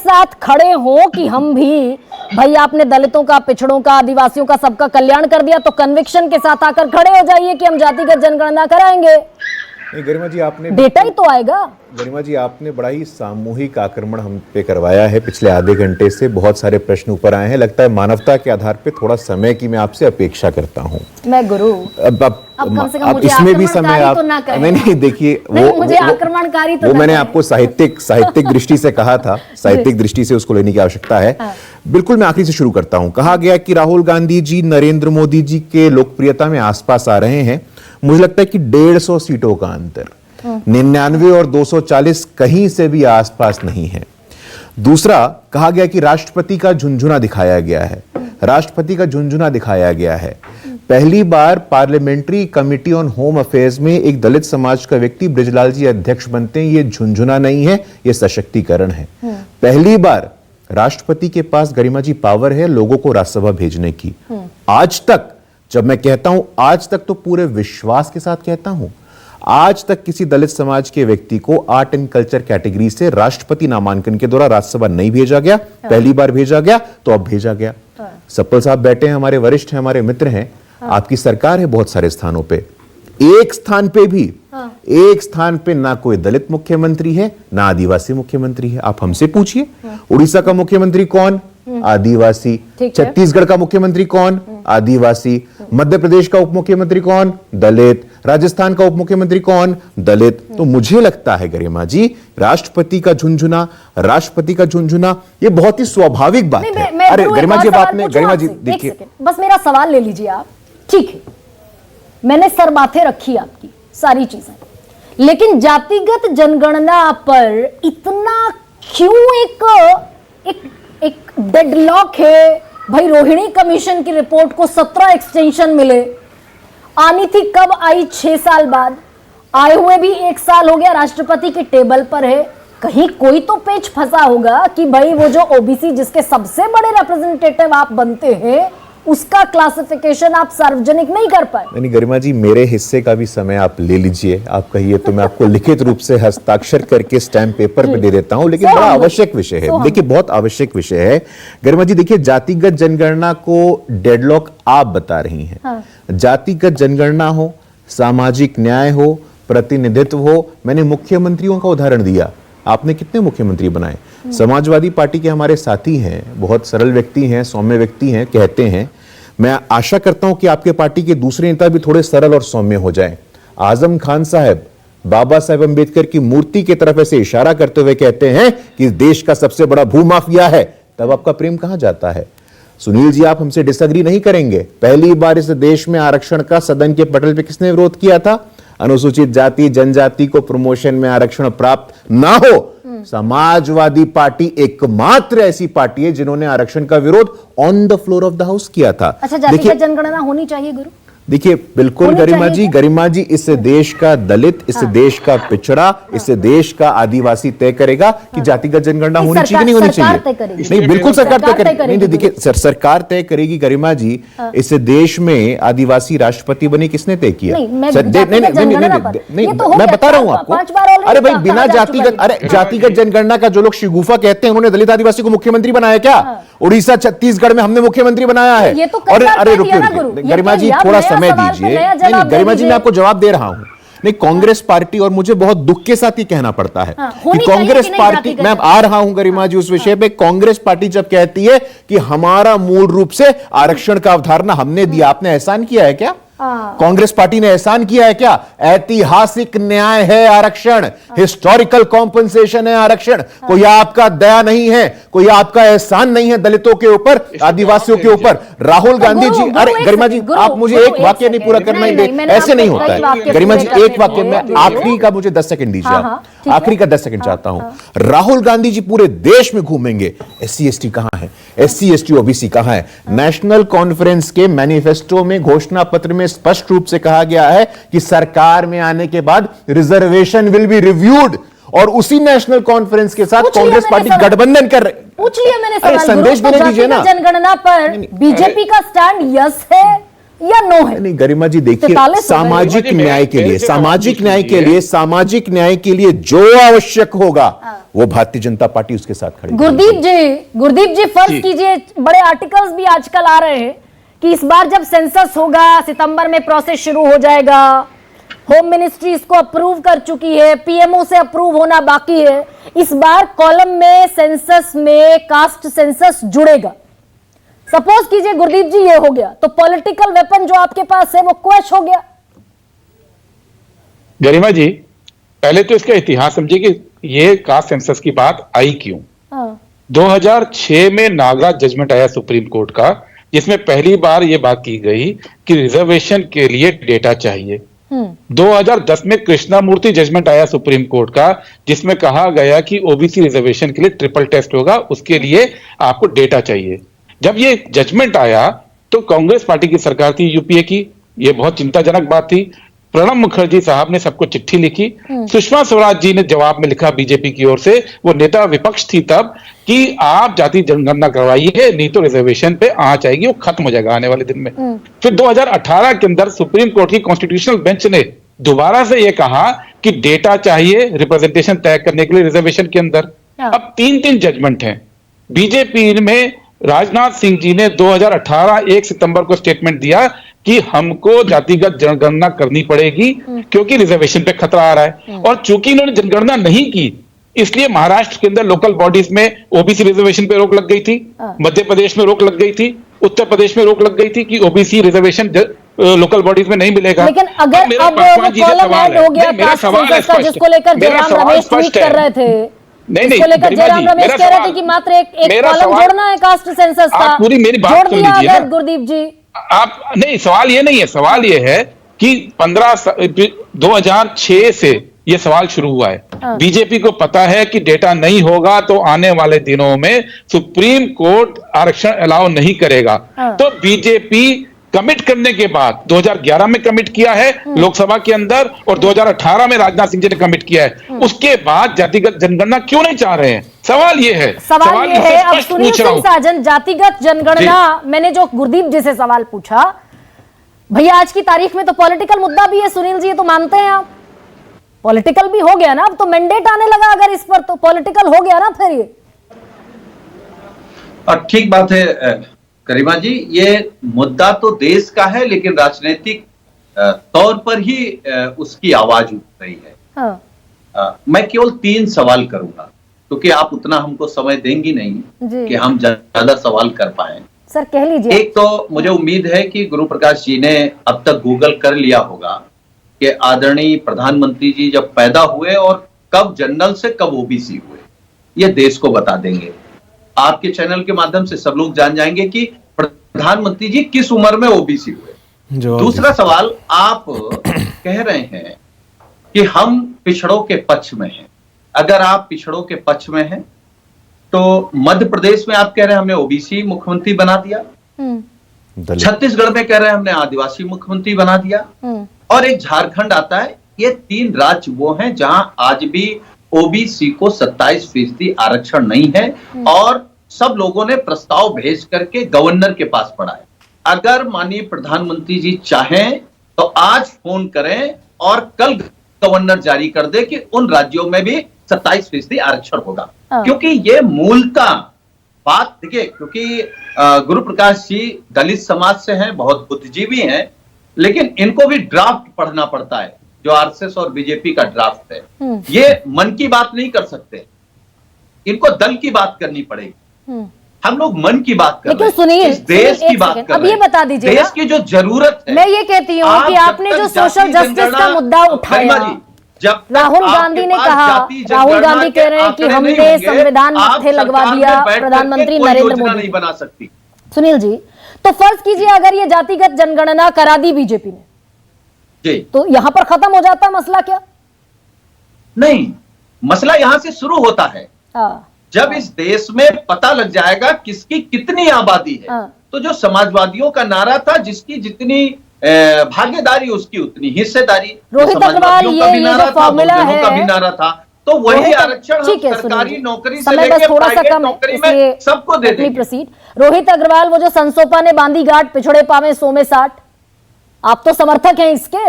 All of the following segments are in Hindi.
साथ खड़े हों कि हम भी, भाई आपने दलितों का, पिछड़ों का, आदिवासियों का, सबका कल्याण कर दिया, तो कन्विक्शन के साथ आकर खड़े हो जाइए कि हम जातिगत जनगणना कराएंगे। नहीं गरिमा जी, आपने डेटा ही तो आएगा। गरिमा जी, आपने बड़ा ही सामूहिक आक्रमण हम पे करवाया है। पिछले आधे घंटे से बहुत सारे प्रश्न ऊपर आए हैं। लगता है मानवता के आधार पे थोड़ा समय की मैं आपसे अपेक्षा करता हूँ। मैं गुरु, अब कम से कम मुझे इसमें भी समय आप तो ना करें। नहीं देखिए, मुझे आक्रमणकारी तो वो मैंने आपको साहित्यिक दृष्टि से कहा था, साहित्यिक दृष्टि से उसको लेने की आवश्यकता है। बिल्कुल, मैं आखिरी से शुरू करता हूं। कहा गया कि राहुल गांधी जी नरेंद्र मोदी जी के लोकप्रियता में आसपास आ रहे हैं। मुझे लगता है कि 150 सीटों का अंतर, 99 और 240 कहीं से भी आसपास नहीं है। दूसरा, कहा गया कि राष्ट्रपति का झुंझुना दिखाया गया है। राष्ट्रपति का झुंझुना दिखाया गया है। पहली बार parliamentary committee on home affairs में एक दलित समाज का व्यक्ति बृजलाल जी अध्यक्ष बनते हैं। ये झुंझुना नहीं है, ये सशक्तिकरण है। पहली बार राष्ट्रपति के पास गरिमा जी पावर है लोगों को राज्यसभा भेजने की। आज तक, जब मैं कहता हूं आज तक, तो पूरे विश्वास के साथ कहता हूं, आज तक किसी दलित समाज के व्यक्ति को आर्ट एंड कल्चर कैटेगरी से राष्ट्रपति नामांकन के द्वारा राज्यसभा नहीं भेजा गया। पहली बार भेजा गया, तो अब भेजा गया। सप्पल साहब बैठे हैं, हमारे वरिष्ठ हैं, हमारे मित्र हैं। आपकी सरकार है बहुत सारे स्थानों पे, एक स्थान पे ना कोई दलित मुख्यमंत्री है, ना आदिवासी मुख्यमंत्री है। आप हमसे पूछिए, उड़ीसा का मुख्यमंत्री कौन? आदिवासी। छत्तीसगढ़ का मुख्यमंत्री कौन? आदिवासी। मध्य प्रदेश का उप मुख्यमंत्री कौन? दलित। राजस्थान का उप मुख्यमंत्री कौन? दलित। तो मुझे लगता है गरिमा जी, राष्ट्रपति का झुंझुना ये बहुत ही स्वाभाविक बात है। अरे गरिमा जी, अब आपने, गरिमा जी देखिए, बस मेरा सवाल ले लीजिए आप। ठीक है, मैंने सर माथे रखी आपकी सारी चीजें, लेकिन जातिगत जनगणना पर इतना क्यों एक डेडलॉक है? भाई रोहिणी कमीशन की रिपोर्ट को 17 एक्सटेंशन मिले, आनी थी कब आई? 6 साल बाद। आए हुए भी 1 साल हो गया, राष्ट्रपति के टेबल पर है। कहीं कोई तो पेच फंसा होगा कि भाई वो जो ओबीसी जिसके सबसे बड़े रिप्रेजेंटेटिव आप बनते हैं, उसका क्लासिफिकेशन आप सार्वजनिक नहीं कर पाए। नहीं गरिमा जी, मेरे हिस्से का भी समय आप ले लीजिए। आप कहिए तो मैं आपको लिखित रूप से हस्ताक्षर करके स्टैम्प पेपर पे दे देता हूं, लेकिन बड़ा आवश्यक विषय है। देखिए, बहुत आवश्यक विषय है गरिमा जी। देखिए, जातिगत जनगणना को डेडलॉक आप बता रही हैं। जातिगत जनगणना हो, सामाजिक न्याय हो, प्रतिनिधित्व हो। मैंने मुख्यमंत्रियों का उदाहरण दिया। आपने कितने मुख्यमंत्री बनाए? समाजवादी पार्टी के हमारे साथी हैं, बहुत सरल व्यक्ति हैं, सौम्य व्यक्ति हैं, कहते हैं। मैं आशा करता हूं कि आपके पार्टी के दूसरे नेता भी थोड़े सरल और सौम्य हो जाएं। आजम खान साहब बाबा साहेब अंबेडकर की मूर्ति की तरफ ऐसे इशारा करते हुए कहते हैं कि देश का सबसे बड़ा भूमाफिया है, तब आपका प्रेम कहां जाता है? सुनील जी, आप हमसे डिसएग्री नहीं करेंगे। पहली बार इस देश में आरक्षण का सदन के पटल पे किसने विरोध किया था? अनुसूचित जाति जनजाति को प्रमोशन में आरक्षण प्राप्त ना हो, समाजवादी पार्टी एकमात्र ऐसी पार्टी है जिन्होंने आरक्षण का विरोध on the floor of the house किया था। अच्छा, जातिगत जनगणना होनी चाहिए गुरु? देखिए, बिल्कुल गरिमा जी, इस देश का दलित, इस देश का पिछड़ा, इस देश का आदिवासी तय करेगा कि जातिगत जनगणना होनी चाहिए कि नहीं होनी चाहिए। नहीं, बिल्कुल सरकार तय करेगी। नहीं, देखिए, सरकार तय करेगी गरिमा जी। इस देश में आदिवासी राष्ट्रपति बने, किसने तय किया? नहीं, मैं बता रहा हूं आपको। अरे भाई, बिना जातिगत जनगणना का जो लोग शिगुफा कहते हैं, उन्होंने दलित आदिवासी को मुख्यमंत्री बनाया क्या? उड़ीसा, छत्तीसगढ़ में हमने मुख्यमंत्री बनाया है। और अरे रुकिए गरिमा जी, थोड़ा समय दीजिए। नहीं गरिमा जी, मैं आपको जवाब दे रहा हूं। नहीं, कांग्रेस पार्टी, और मुझे बहुत दुख के साथ ही कहना पड़ता है कि कांग्रेस पार्टी, मैं आ रहा हूं गरिमा जी उस विषय पे, कांग्रेस पार्टी जब कहती है कि हमारा मूल रूप से आरक्षण का अवधारणा हमने दिया, आपने एहसान किया है क्या? कांग्रेस पार्टी ने एहसान किया है क्या? ऐतिहासिक न्याय है आरक्षण, हिस्टोरिकल कॉम्पनसेशन है आरक्षण। कोई आपका दया नहीं है, कोई आपका एहसान नहीं है दलितों के ऊपर, आदिवासियों के ऊपर। राहुल गांधी जी, अरे गरिमा जी, आप मुझे एक वाक्य नहीं पूरा करना ही दे, ऐसे नहीं होता है गरिमा जी। एक वाक्य में आखिरी का मुझे 10 सेकंड दीजिए आप, आखिरी का 10 सेकंड चाहता हूं। राहुल गांधी जी पूरे देश में घूमेंगे, SC ST कहां है? SC ST OBC कहां है? नेशनल कॉन्फ्रेंस के मैनिफेस्टो में, घोषणा पत्र में स्पष्ट रूप से कहा गया है कि सरकार में आने के बाद रिजर्वेशन विल बी रिव्यूड, और उसी नेशनल कॉन्फ्रेंस के साथ कांग्रेस पार्टी गठबंधन कर रही। पूछ लिया मैंने सवाल। संदेश देने दीजिए ना। जनगणना पर बीजेपी का स्टैंड यस है, या नो है? नहीं गरिमा जी देखिए, 43 हो गए। सामाजिक गरिमा जी, न्याय के लिए, मेरे से सामाजिक बात न्याय के कीजिए। लिए, सामाजिक न्याय के लिए जो आवश्यक होगा वो भारतीय जनता पार्टी उसके साथ खड़ी है। गुरदीप जी फर्ज जी। कीजिए, बड़े आर्टिकल्स भी आजकल आ रहे हैं कि इस बार जब सेंसस होगा, सितंबर में प्रोसेस शुरू हो जाएगा, होम मिनिस्ट्री इसको अप्रूव कर चुकी है, पीएमओ से अप्रूव होना बाकी है, इस बार कॉलम में सेंसस में कास्ट सेंसस जुड़ेगा। सपोज कीजिए गुरदीप जी ये हो गया, तो पॉलिटिकल वेपन जो आपके पास है वो क्वैश हो गया। गरिमा जी, पहले तो इसका इतिहास समझिए कि ये कास्ट सेंसस की बात आई क्यों। हाँ, 2006 में नागराज जजमेंट आया सुप्रीम कोर्ट का, जिसमें पहली बार यह बात की गई कि रिजर्वेशन के लिए डेटा चाहिए। 2010 में कृष्णामूर्ति जजमेंट आया सुप्रीम कोर्ट का, जिसमें कहा गया कि ओबीसी रिजर्वेशन के लिए ट्रिपल टेस्ट होगा, उसके लिए आपको डेटा चाहिए। जब ये जजमेंट आया तो कांग्रेस पार्टी की सरकार थी यूपीए की, ये बहुत चिंताजनक बात थी। प्रणब मुखर्जी साहब ने सबको चिट्ठी लिखी, सुषमा स्वराज जी ने जवाब में लिखा बीजेपी की ओर से, वो नेता विपक्ष थी तब, कि आप जाति जनगणना करवाइए, नहीं तो रिजर्वेशन पे आंच आएगी, वो खत्म हो जाएगा आने वाले दिन में। फिर 2018 के अंदर सुप्रीम कोर्ट की कॉन्स्टिट्यूशनल बेंच ने दोबारा से ये कहा कि डेटा चाहिए रिप्रेजेंटेशन तय करने के लिए रिजर्वेशन के अंदर। अब तीन जजमेंट हैं। बीजेपी में राजनाथ सिंह जी ने 2018 1 सितंबर को स्टेटमेंट दिया कि हमको जातिगत जनगणना करनी पड़ेगी क्योंकि रिजर्वेशन पे खतरा आ रहा है। और चूंकि इन्होंने जनगणना नहीं की, इसलिए महाराष्ट्र के अंदर लोकल बॉडीज में ओबीसी रिजर्वेशन पे रोक लग गई थी, मध्य प्रदेश में रोक लग गई थी, उत्तर प्रदेश में रोक लग गई थी कि ओबीसी रिजर्वेशन लोकल बॉडीज में नहीं मिलेगा। लेकिन अगर मेरा अब वो पासवान जी से कॉलम सवाल ऐड है। हो गया नहीं, मेरा कास्ट सवाल सेंसस का, स्पष्ट जिसको है। लेकर मेरा जयराम सवाल रमेश स्पष्ट ट्वीट कर है। रहे थे, नहीं, इसको लेकर गरिमा जयराम जी, रमेश मेरा कह रहे थे सवाल- कि मात्र एक मेरा कॉलम सवाल- जोड़ना है कास्ट सेंसस का। आप पूरी मेरी बात जोड़ सुन दिया लीजिए ना। अगर गुरदीप जी। आप नहीं, सवाल ये नहीं है, सवाल ये है कि 2006 से ये सवाल शुरू हुआ है। बीजेपी को पता है कि डेटा नहीं होगा तो आने वाले दिनों में सुप्रीम कोर्ट आरक्षण अलाउ नहीं करेगा। तो बीजेपी कमिट करने के बाद 2011 में कमिट किया है लोकसभा के अंदर, और 2018 में राजनाथ सिंह जी ने कमिट किया है। उसके बाद जातिगत जनगणना क्यों नहीं चाह रहे हैं? सवाल ये है। सवाल ये इससे है, अब स्पष्ट सुनील पूछ रहा सिंह हूं। साजन, जातिगत जनगणना, मैंने जो गुरदीप जी से सवाल पूछा, भैया आज की तारीख में तो पॉलिटिकल मुद्दा भी है सुनील जी, ये तो मानते हैं आप? पॉलिटिकल भी हो गया ना, अब तो मैंडेट आने लगा अगर इस पर, तो पॉलिटिकल हो गया ना फिर ये। और ठीक बात है गरिमा जी, ये मुद्दा तो देश का है, लेकिन राजनीतिक तौर पर ही उसकी आवाज उठ रही है। हाँ। मैं केवल 3 सवाल करूंगा, क्योंकि आप उतना हमको समय देंगी नहीं कि हम ज्यादा सवाल कर पाए। सर कह लीजिए। एक तो मुझे उम्मीद है कि गुरु प्रकाश जी ने अब तक गूगल कर लिया होगा कि आदरणीय प्रधानमंत्री जी जब पैदा हुए और कब जनरल से कब ओबीसी हुए, ये देश को बता देंगे। आपके चैनल के माध्यम से सब लोग जान जाएंगे कि प्रधानमंत्री जी किस उम्र में ओबीसी हुए। दूसरा सवाल, आप कह रहे हैं कि हम पिछड़ों के पक्ष में हैं। अगर आप पिछड़ों के पक्ष में हैं तो मध्य प्रदेश में आप कह रहे हैं हमने ओबीसी मुख्यमंत्री बना दिया, छत्तीसगढ़ में कह रहे हैं हमने आदिवासी मुख्यमंत्री बना दिया, और एक झारखंड आता है। ये 3 राज्य वो हैं जहां आज भी ओबीसी को 27% आरक्षण नहीं है, और सब लोगों ने प्रस्ताव भेज करके गवर्नर के पास पढ़ा है। अगर माननीय प्रधानमंत्री जी चाहें तो आज फोन करें और कल गवर्नर जारी कर दे कि उन राज्यों में भी 27% आरक्षण होगा। क्योंकि ये मूलतः बात देखिए, क्योंकि गुरु प्रकाश जी दलित समाज से हैं, बहुत बुद्धिजीवी हैं, लेकिन इनको भी ड्राफ्ट पढ़ना पड़ता है जो आरएसएस और बीजेपी का ड्राफ्ट है। ये मन की बात नहीं कर सकते, इनको दल की बात करनी पड़ेगी। हम लोग मन की बात कर रहे हैं, सुनील, इस देश की बात कर अब रहे ये हैं। बता दीजिए देश की जो जरूरत है। मैं ये कहती हूँ कि आपने जो सोशल जस्टिस का मुद्दा उठाया, जब राहुल गांधी ने कहा, राहुल गांधी कह रहे हैं कि हमने संविधान मत्थे लगवा दिया, प्रधानमंत्री नरेंद्र मोदी नहीं बना सकती। सुनील जी, तो फर्ज कीजिए अगर ये जातिगत जनगणना करा दी बीजेपी ने, जी, तो यहां पर खत्म हो जाता मसला क्या? नहीं, मसला यहां से शुरू होता है। जब इस देश में पता लग जाएगा किसकी कितनी आबादी है, तो जो समाजवादियों का नारा था जिसकी जितनी भागीदारी उसकी उतनी हिस्सेदारी, रोहित अग्रवाल ये जो फॉर्मूला है, का भी नारा था, तो वही आरक्षण सरकारी नौकरी से लेकर थोड़ा सा कम है, नौकरी में सबको दे देंगे। प्रोसीड। रोहित अग्रवाल, वो जो संसोपा ने बांधी गांठ, पिछड़े पावे 100 में 60, आप तो समर्थक हैं इसके।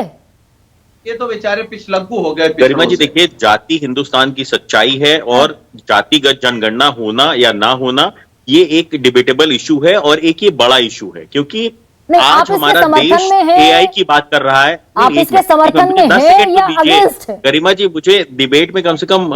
ये तो बेचारे पिछलग्गू हो गए गरिमा जी पिछड़ों से। देखिए, जाति हिंदुस्तान की सच्चाई है और जातिगत जनगणना होना या ना होना ये एक डिबेटेबल इशू है और एक ये बड़ा इशू है, क्योंकि नहीं, आप आज इसके हमारा समर्थन देश में हैं? एआई की बात कर रहा है। आप नहीं, इसके समर्थन में 10 हैं सेकंड या तो दीजिए। अगेंस्ट हैं? गरिमा जी, मुझे डिबेट में कम से कम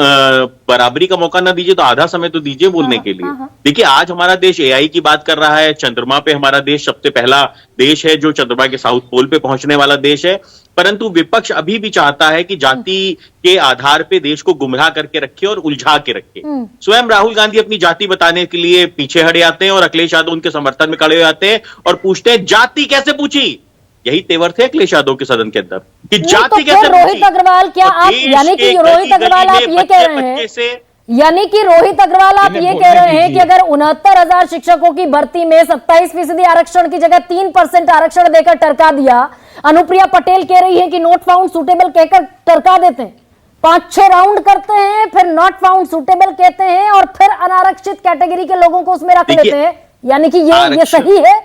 बराबरी का मौका ना दीजिए तो आधा समय तो दीजिए बोलने के लिए। देखिए, आज हमारा देश एआई की बात कर रहा है, चंद्रमा पे हमारा देश सबसे पहला देश है जो चंद्रमा के साउथ पोल पे पहुंचने वाला देश है, परंतु विपक्ष अभी भी चाहता है कि जाति के आधार पे देश को गुमराह करके रखे और उलझा के रखे। स्वयं राहुल गांधी अपनी जाति बताने के लिए पीछे हटे आते हैं और अखिलेश यादव उनके समर्थन में खड़े हो जाते हैं और पूछते हैं जाति कैसे पूछी। यही तेवर थे अखिलेश यादव के सदन के अंदर कि जाति तो कैसे रोहित पूछी। अग्रवाल, क्या तो आप देश यानी कि के रोहित अग्रवाल आप गली-गली ये में कह रहे बच्चे-बच्चे हैं, से यानी कि रोहित अग्रवाल आप ये कह रहे हैं कि अगर 69,000 शिक्षकों की भर्ती में 27% आरक्षण की जगह 3% आरक्षण देकर टरका दिया, अनुप्रिया पटेल कह रही है कि नॉट फाउंड सुटेबल कहकर टरका देते हैं, 5-6 राउंड करते हैं, फिर नॉट फाउंड सुटेबल कहते हैं और फिर अनारक्षित कैटेगरी के लोगों को उसमें रख लेते हैं, यानी कि ये सही है?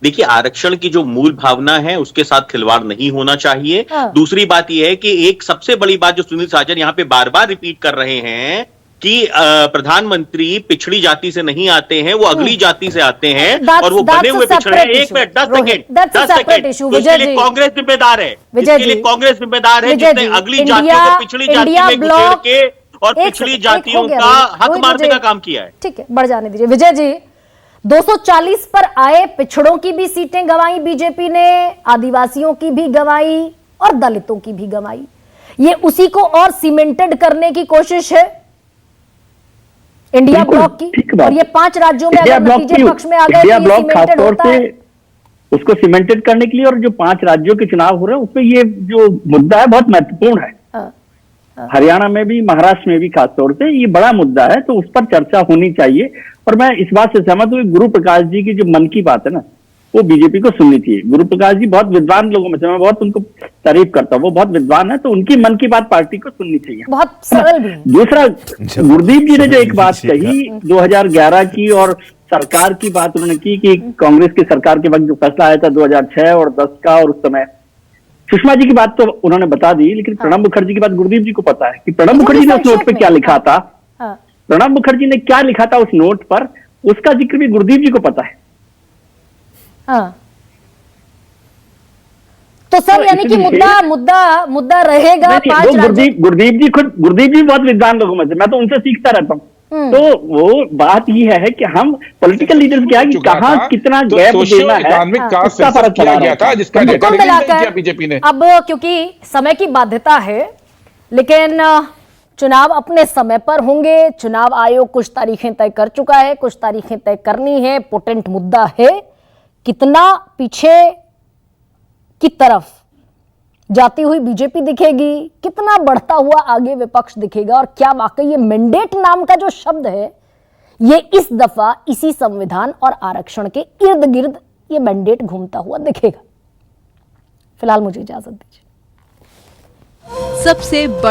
देखिए, आरक्षण की जो मूल भावना है उसके साथ खिलवाड़ नहीं होना चाहिए। दूसरी बात यह है कि एक सबसे बड़ी बात जो सुनील साजन यहाँ पे बार बार रिपीट कर रहे हैं कि प्रधानमंत्री पिछड़ी जाति से नहीं आते हैं, वो अगली जाति से आते हैं और वो बने हुए पिछड़े हैं। 1 मिनट 10 सेकेंड 10 सेकेंड इसके लिए कांग्रेस जिम्मेदार है, इसके लिए कांग्रेस जिम्मेदार है जिसने अगली जातियों को पिछड़ी जाति में गुसेड़ के और पिछड़ी जातियों का हक मारने का काम किया है। ठीक है, बढ़ जाने दीजिए। विजय जी, 240 पर आए, पिछड़ों की भी सीटें गंवाई बीजेपी ने, आदिवासियों की भी गंवाई और दलितों की भी गंवाई। ये उसी को और सीमेंटेड करने की कोशिश है इंडिया ब्लॉक की, और ये 5 राज्यों में अगर नतीजे पक्ष में आ गए तो ये सीमेंटेड होता है उसको सीमेंटेड करने के लिए। और जो 5 राज्यों के चुनाव हो रहे हैं उसमें ये जो मुद्दा है बहुत महत्वपूर्ण है। हरियाणा में भी, महाराष्ट्र में भी खासतौर से ये बड़ा मुद्दा है, तो उस पर चर्चा होनी चाहिए। और मैं इस बात से सहमत हूँ, गुरु प्रकाश जी की जो मन की बात है ना, वो बीजेपी को सुननी चाहिए। गुरु प्रकाश जी बहुत विद्वान लोगों में से, मैं बहुत उनको तारीफ करता हूँ, वो बहुत विद्वान है, तो उनकी मन की बात पार्टी को सुननी चाहिए। बहुत सरल भी है। दूसरा, गुरदीप जी ने जो एक बात कही 2011 की और सरकार की बात उन्होंने की कि कांग्रेस की सरकार के वक्त जो फैसला आया था 2006 और 10 का, और उस समय सुषमा जी की बात तो उन्होंने बता दी, लेकिन प्रणब मुखर्जी की बात गुरदीप जी को पता है कि प्रणब मुखर्जी ने उस नोट पे क्या लिखा था। प्रणब मुखर्जी ने क्या लिखा था उस नोट पर, उसका जिक्र भी गुरदीप जी को पता है। तो सर यानी कि मुद्दा रहेगा। गुरदीप जी बहुत विद्वान लोगों में से, मैं तो उनसे सीखता रहता हूँ। तो वो बात ये है कि हम पॉलिटिकल लीडर्स क्या है कि कहां कितना गैप देना है, उसका फर्क पड़ा गया था, जिसका बीजेपी ने। अब क्योंकि समय की बाध्यता है, लेकिन चुनाव अपने समय पर होंगे। चुनाव आयोग कुछ तारीखें तय कर चुका है, कुछ तारीखें तय करनी है। पोटेंट मुद्दा है, कितना पीछे की तरफ जाती हुई बीजेपी दिखेगी, कितना बढ़ता हुआ आगे विपक्ष दिखेगा, और क्या वाकई ये मैंडेट नाम का जो शब्द है ये इस दफा इसी संविधान और आरक्षण के इर्द गिर्द ये मैंडेट घूमता हुआ दिखेगा। फिलहाल मुझे इजाजत दीजिए। सबसे बड़ा